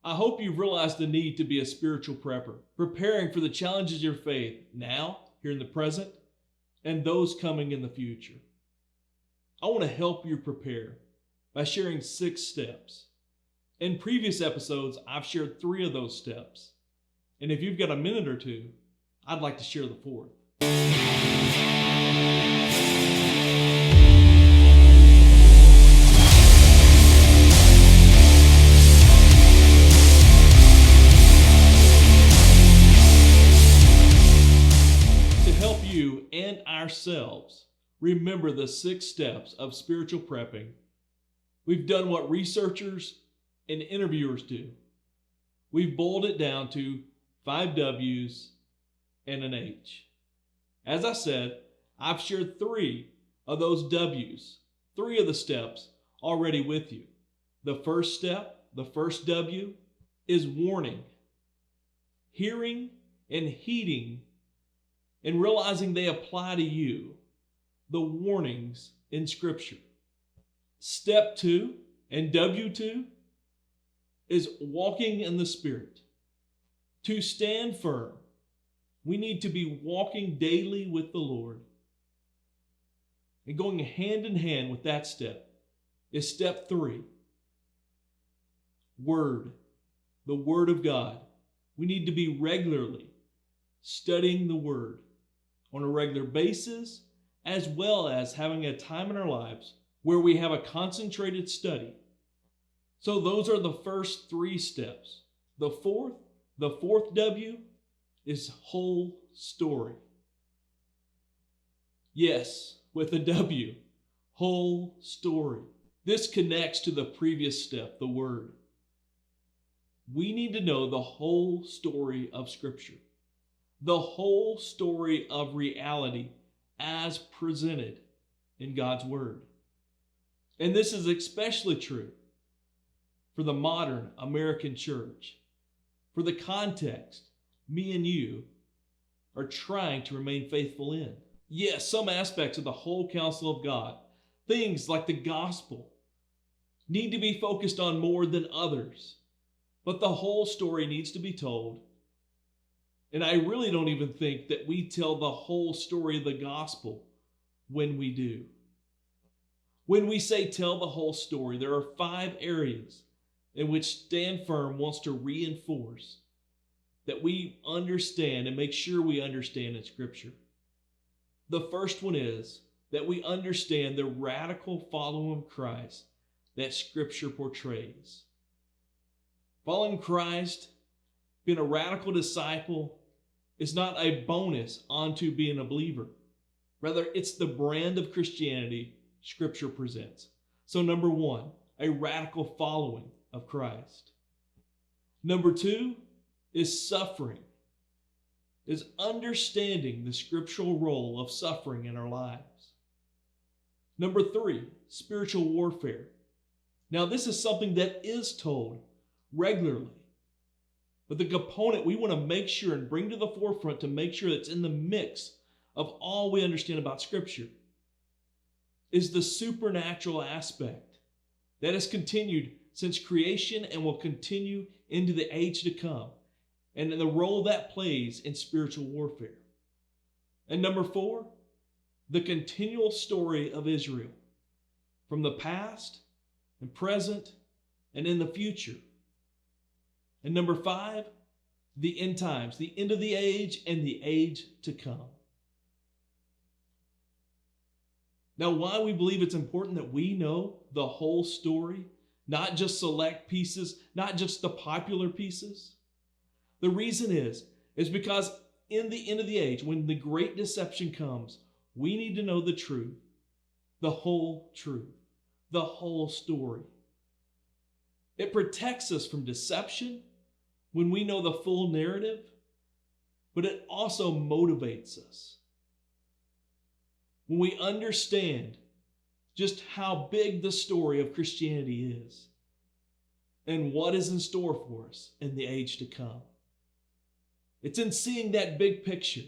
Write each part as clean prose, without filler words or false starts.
I hope you've realized the need to be a spiritual prepper, preparing for the challenges of your faith now, here in the present, and those coming in the future. I want to help you prepare by sharing 6 steps. In previous episodes, I've shared 3 of those steps. And if you've got a minute or two, I'd like to share the 4th. To help you and ourselves remember the 6 steps of spiritual prepping, we've done what researchers and interviewers do. We've boiled it down to 5 W's and an H. As I said, I've shared 3 of those W's, 3 of the steps already with you. The first step, the first W, is warning. Hearing and heeding and realizing they apply to you, the warnings in Scripture. Step 2 and W2 is walking in the Spirit. To stand firm, we need to be walking daily with the Lord. And going hand in hand with that step is step 3. Word, the Word of God. We need to be regularly studying the Word on a regular basis, as well as having a time in our lives where we have a concentrated study. So those are the first 3 steps. The fourth W is whole story. Yes, with a W, whole story. This connects to the previous step, the Word. We need to know the whole story of Scripture, the whole story of reality as presented in God's Word. And this is especially true for the modern American church, for the context me and you are trying to remain faithful in. Yes, some aspects of the whole counsel of God, things like the gospel, need to be focused on more than others. But the whole story needs to be told. And I really don't even think that we tell the whole story of the gospel when we do. When we say tell the whole story, there are 5 areas in which Stand Firm wants to reinforce that we understand and make sure we understand in Scripture. The first one is that we understand the radical following of Christ that Scripture portrays. Following Christ, being a radical disciple, is not a bonus onto being a believer. Rather, it's the brand of Christianity Scripture presents. So number 1, a radical following of Christ. Number 2 is suffering, is understanding the scriptural role of suffering in our lives. Number 3, spiritual warfare. Now, this is something that is told regularly, but the component we want to make sure and bring to the forefront to make sure it's in the mix of all we understand about Scripture is the supernatural aspect that has continued since creation and will continue into the age to come, and the role that plays in spiritual warfare. And number 4, the continual story of Israel from the past and present and in the future. And number 5, the end times, the end of the age and the age to come. Now, why we believe it's important that we know the whole story, not just select pieces, not just the popular pieces. The reason is because in the end of the age, when the great deception comes, we need to know the truth, the whole truth, the whole story. It protects us from deception when we know the full narrative, but it also motivates us. When we understand just how big the story of Christianity is and what is in store for us in the age to come. It's in seeing that big picture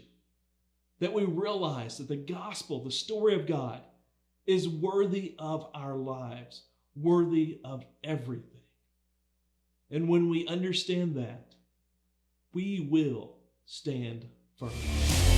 that we realize that the gospel, the story of God, is worthy of our lives, worthy of everything. And when we understand that, we will stand firm.